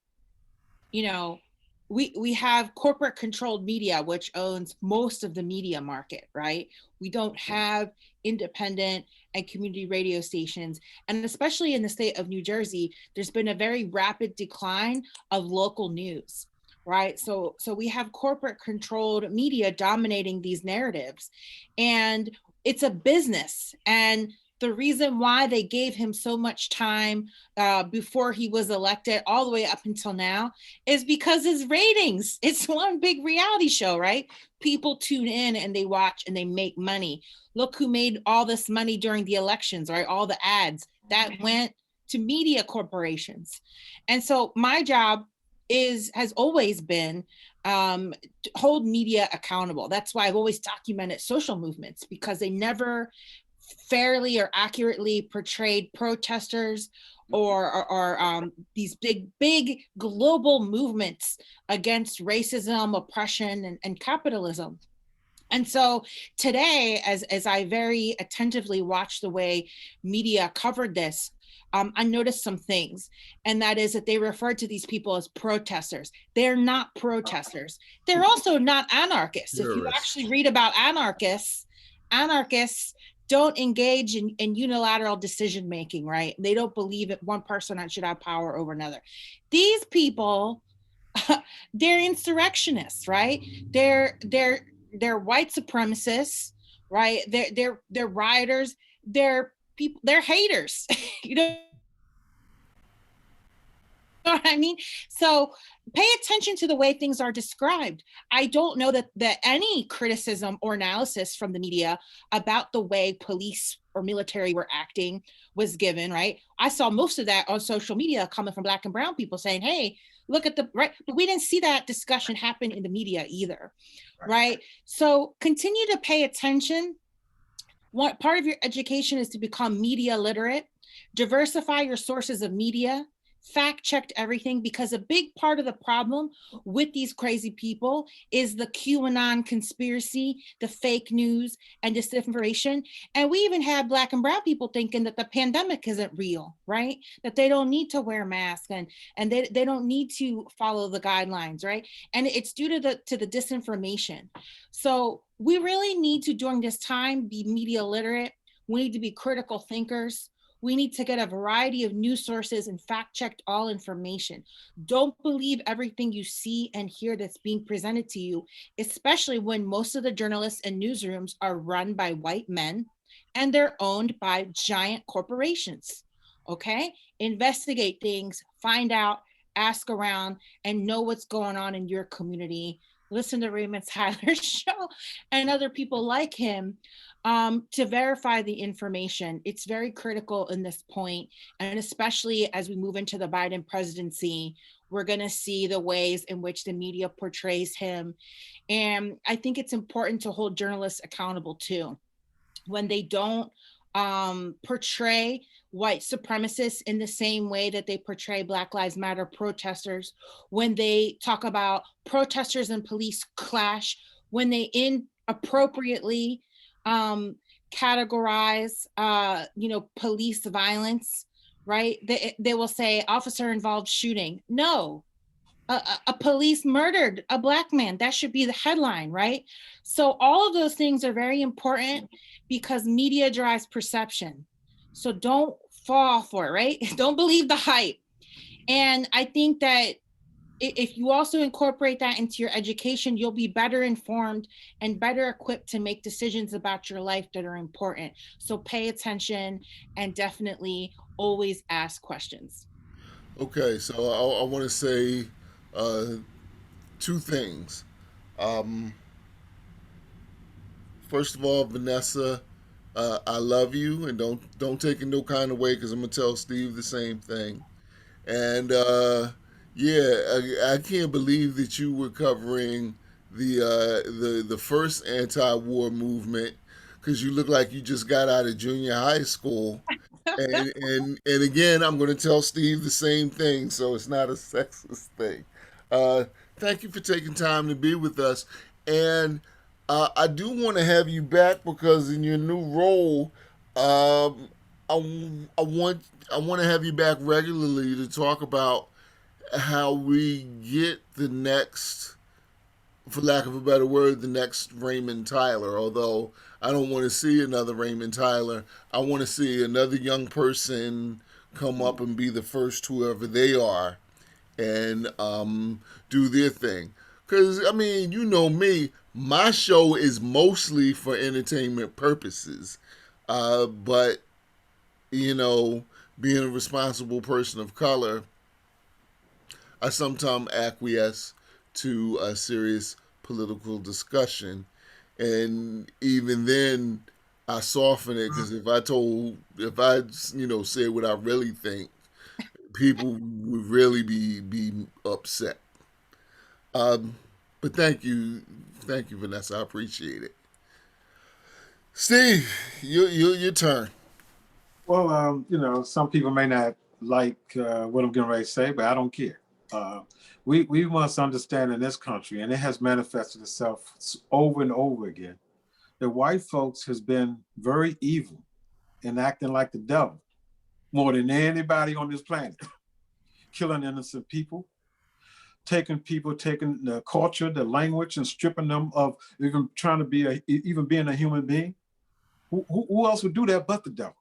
we have corporate controlled media, which owns most of the media market, right? We don't have independent and community radio stations. And especially in the state of New Jersey, there's been a very rapid decline of local news, right? So we have corporate controlled media dominating these narratives, and it's a business. And the reason why they gave him so much time before he was elected all the way up until now is because his ratings. It's one big reality show, right? People tune in and they watch and they make money. Look who made all this money during the elections, right? All the ads that went to media corporations. And so my job has always been to hold media accountable. That's why I've always documented social movements, because they never fairly or accurately portrayed protesters or these big global movements against racism, oppression, and capitalism. And so today, as I very attentively watched the way media covered this, I noticed some things, and that is that they referred to these people as protesters. They're not protesters. They're also not anarchists. If you actually read about anarchists don't engage in unilateral decision making, right? They don't believe that one person should have power over another. These people, they're insurrectionists, right? They're white supremacists, right? They're rioters. They're people. They're haters. You know what I mean? So pay attention to the way things are described. I don't know that any criticism or analysis from the media about the way police or military were acting was given, right? I saw most of that on social media coming from Black and brown people saying, hey, look at the, right? But we didn't see that discussion happen in the media either, right? So continue to pay attention. One part of your education is to become media literate, diversify your sources of media, fact checked everything, because a big part of the problem with these crazy people is the QAnon conspiracy, the fake news, and disinformation. And we even have Black and brown people thinking that the pandemic isn't real, right? That they don't need to wear masks and they don't need to follow the guidelines, right? And it's due to the disinformation. So we really need to, during this time, be media literate. We need to be critical thinkers. We need to get a variety of news sources and fact check all information. Don't believe everything you see and hear that's being presented to you, especially when most of the journalists and newsrooms are run by white men and they're owned by giant corporations. Okay? Investigate things, find out, ask around, and know what's going on in your community listen to Raymond Tyler's show and other people like him to verify the information. It's very critical in this point, and especially as we move into the Biden presidency, we're going to see the ways in which the media portrays him. And I think it's important to hold journalists accountable too. When they don't portray white supremacists in the same way that they portray Black Lives Matter protesters, when they talk about protesters and police clash, when they inappropriately categorize, police violence, right? They will say officer involved shooting. No, a police murdered a Black man. That should be the headline, right? So all of those things are very important because media drives perception. So don't fall for it, right? Don't believe the hype. And I think that if you also incorporate that into your education, you'll be better informed and better equipped to make decisions about your life that are important. So pay attention and definitely always ask questions. Okay, so I want to say uh, two things. Um, First of all, Vanessa, I love you, and don't take it no kind of way because I'm gonna tell Steve the same thing. And yeah, I can't believe that you were covering the first anti-war movement because you look like you just got out of junior high school. And again, I'm going to tell Steve the same thing, so it's not a sexist thing. Uh, Thank you for taking time to be with us, and I do want to have you back because in your new role, um, I want to have you back regularly to talk about how we get the next, for lack of a better word, the next Raymond Tyler. Although I don't want to see another Raymond Tyler, I want to see another young person come up and be the first, whoever they are, and do their thing. Because, I mean, you know me, my show is mostly for entertainment purposes. But, you know, being a responsible person of color, I sometimes acquiesce to a serious political discussion. And even then, I soften it because if I, say what I really think, people would really be upset. Um, but thank you, Vanessa. I appreciate it. Steve, your turn. Well, some people may not like what I'm getting ready to say, but I don't care. Uh, we must understand in this country, and it has manifested itself over and over again, that white folks has been very evil and acting like the devil more than anybody on this planet, killing innocent people, taking the culture, the language, and stripping them of even trying to be even being a human being. Who else would do that but the devil?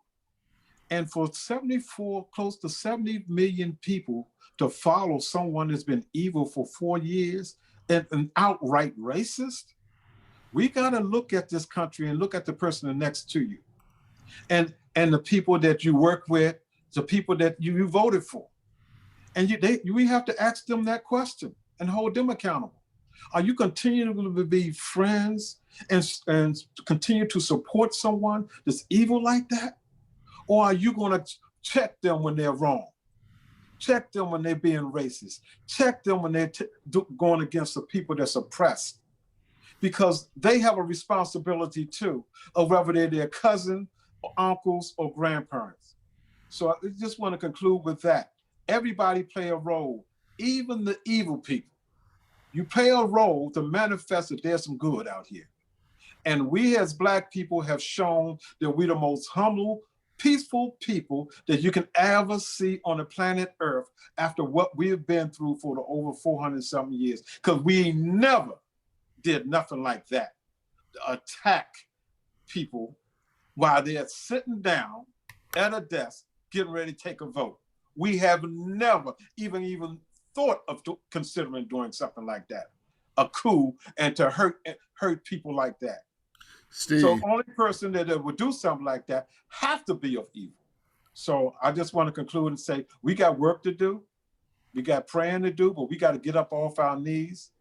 And for 74, close to 70 million people to follow someone that's been evil for 4 years and an outright racist, we got to look at this country and look at the person next to you and the people that you work with, the people that you voted for. And we have to ask them that question and hold them accountable. Are you continuing to be friends and continue to support someone that's evil like that? Or are you going to check them when they're wrong? Check them when they're being racist. Check them when they're going against the people that's oppressed. Because they have a responsibility too, of whether they're their cousin or uncles or grandparents. So I just want to conclude with that. Everybody play a role, even the evil people. You play a role to manifest that there's some good out here. And we as Black people have shown that we're the most humble, peaceful people that you can ever see on the planet Earth after what we've been through for the over 400 something years. Because we never did nothing like that to attack people while they're sitting down at a desk getting ready to take a vote. We have never even thought of considering doing something like that, a coup, and to hurt people like that. Steve. So only person that would do something like that have to be of evil. So I just want to conclude and say we got work to do, we got praying to do, but we got to get up off our knees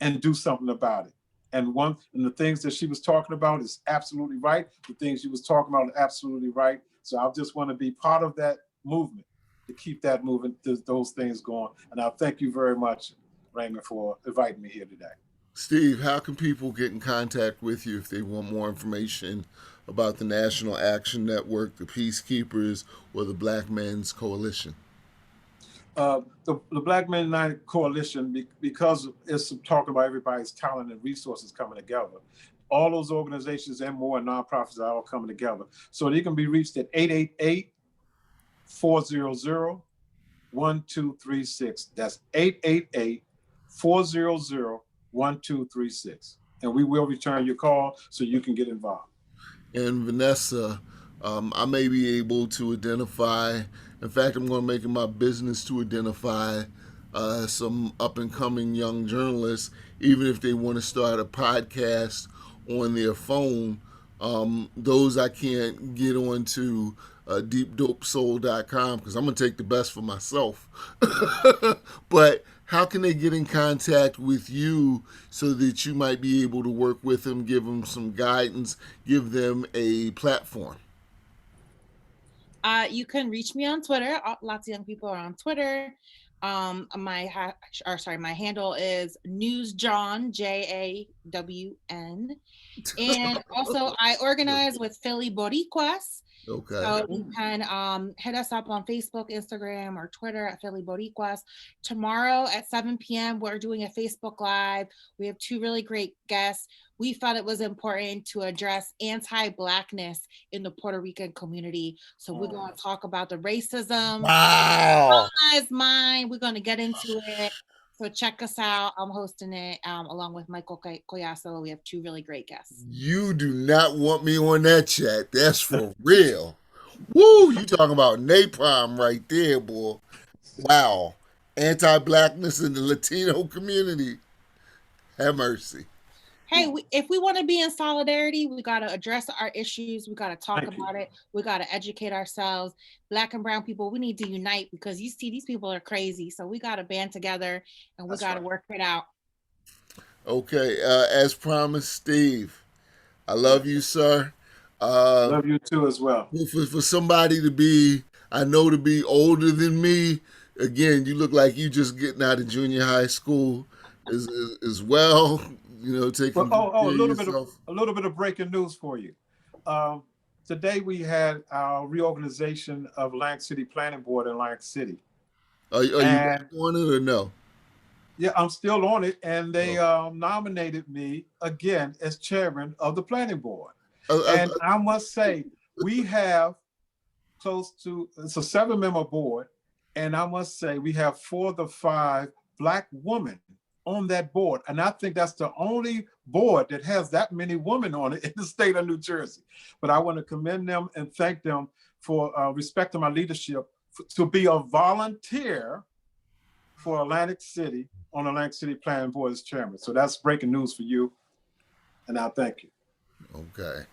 and do something about it. And the things that she was talking about is absolutely right. The things she was talking about are absolutely right. So I just want to be part of that movement to keep that moving, those things going. And I thank you very much, Raymond, for inviting me here today. Steve, how can people get in contact with you if they want more information about the National Action Network, the Peacekeepers, or the Black Men's Coalition? The Black Men United Coalition, because it's talking about everybody's talent and resources coming together. All those organizations and more nonprofits are all coming together. So they can be reached at 888-400-1236. That's 888-400-1236. And we will return your call so you can get involved. And Vanessa, I may be able to identify, in fact, I'm going to make it my business to identify some up and coming young journalists, even if they want to start a podcast on their phone. Those I can't get onto deepdopesoul.com because I'm going to take the best for myself. But how can they get in contact with you so that you might be able to work with them, give them some guidance, give them a platform? You can reach me on Twitter. Lots of young people are on Twitter. My handle is NewsJawn, JAWN. And also I organize with Philly Boricuas. Okay. So you can hit us up on Facebook, Instagram, or Twitter at Philly Boricuas. Tomorrow at 7 p.m., we're doing a Facebook Live. We have two really great guests. We felt it was important to address anti-Blackness in the Puerto Rican community. So we're going to talk about the racism. Wow. Colonized mind. We're going to get into it. So check us out. I'm hosting it along with Michael Collazo. We have two really great guests. You do not want me on that chat. That's for real. Woo! You talking about napalm right there, boy. Wow. Anti-Blackness in the Latino community. Have mercy. Hey, if we want to be in solidarity, we got to address our issues. We got to talk about it. We got to educate ourselves. Black and brown people, we need to unite because you see these people are crazy. So we got to band together and we got to work it out. Okay. As promised, Steve, I love you, sir. Love you too as well. For somebody to be older than me, again, you look like you just getting out of junior high school as well. You know, taking a little bit of breaking news for you. Today we had our reorganization of Atlantic City Planning Board in Atlantic City. Are you back on it or no? Yeah, I'm still on it, and they nominated me again as chairman of the planning board. And I must say, we have it's a 7-member board, and I must say we have 4 of the 5 Black women on that board. And I think that's the only board that has that many women on it in the state of New Jersey. But I want to commend them and thank them for respecting my leadership to be a volunteer for Atlantic City on Atlantic City Planning Board as chairman. So that's breaking news for you. And I thank you. Okay.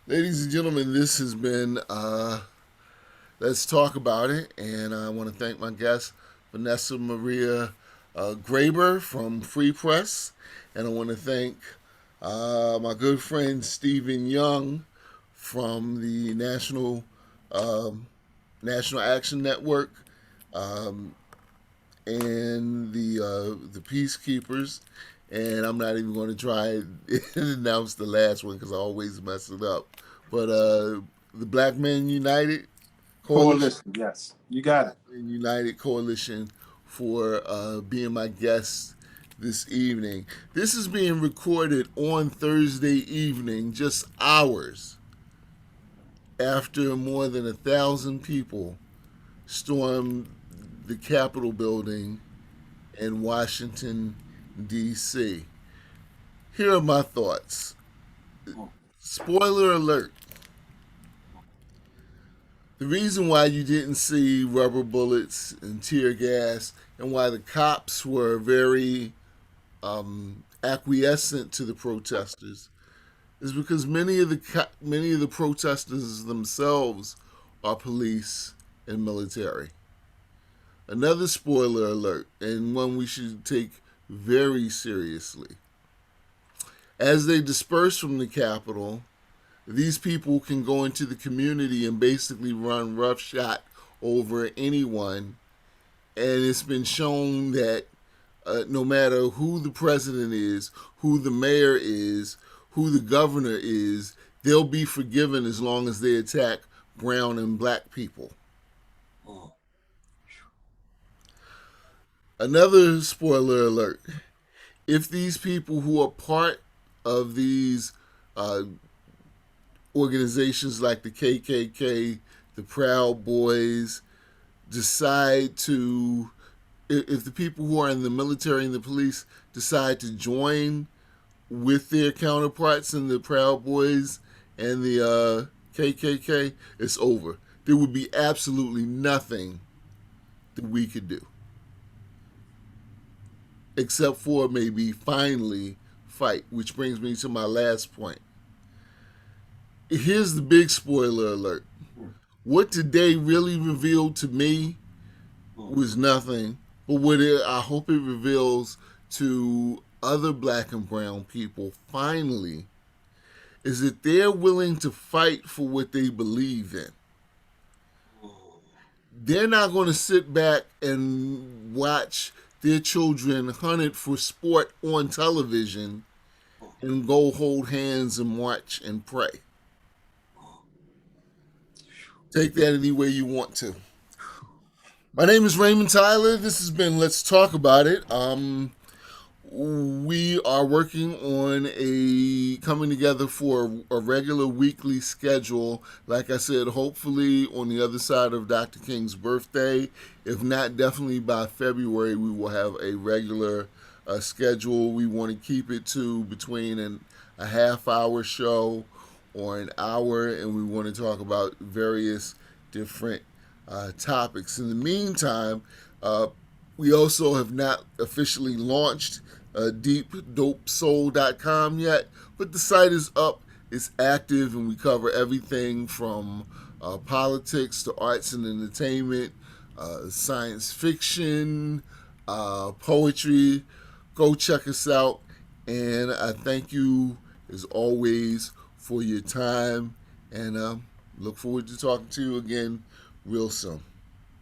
Ladies and gentlemen, this has been Let's Talk About It. And I want to thank my guest, Vanessa Maria-Graber from Free Press. And I want to thank my good friend Stephen Young from the National Action Network and the Peacekeepers. And I'm not even going to try and announce the last one because I always mess it up. But the Black Men United Coalition, yes, you got it. United Coalition for being my guest this evening. This is being recorded on Thursday evening, just hours after more than 1,000 people stormed the Capitol building in Washington, D.C. Here are my thoughts. Spoiler alert. The reason why you didn't see rubber bullets and tear gas and why the cops were very acquiescent to the protesters is because many of the protesters themselves are police and military. Another spoiler alert, and one we should take very seriously. As they disperse from the capital, these people can go into the community and basically run roughshod over anyone. And it's been shown that no matter who the president is, who the mayor is, who the governor is, they'll be forgiven as long as they attack brown and black people. Another spoiler alert: if these people who are part of these uh, organizations like the KKK, the Proud Boys, decide to, if the people who are in the military and the police decide to join with their counterparts in the Proud Boys and the KKK, it's over. There would be absolutely nothing that we could do except for maybe finally fight, which brings me to my last point. Here's the big spoiler alert. What today really revealed to me was nothing, but I hope it reveals to other black and brown people finally is that they're willing to fight for what they believe in. They're not going to sit back and watch their children hunted for sport on television and go hold hands and march and pray. Take that any way you want to. My name is Raymond Tyler. This has been Let's Talk About It. We are working on coming together for a regular weekly schedule. Like I said, hopefully on the other side of Dr. King's birthday. If not, definitely by February, we will have a regular schedule. We want to keep it to between a half-hour show or an hour, and we want to talk about various different topics. In the meantime, we also have not officially launched deepdopesoul.com yet, but the site is up, it's active, and we cover everything from politics to arts and entertainment, science fiction, poetry. Go check us out, and I thank you as always for your time, and look forward to talking to you again real soon.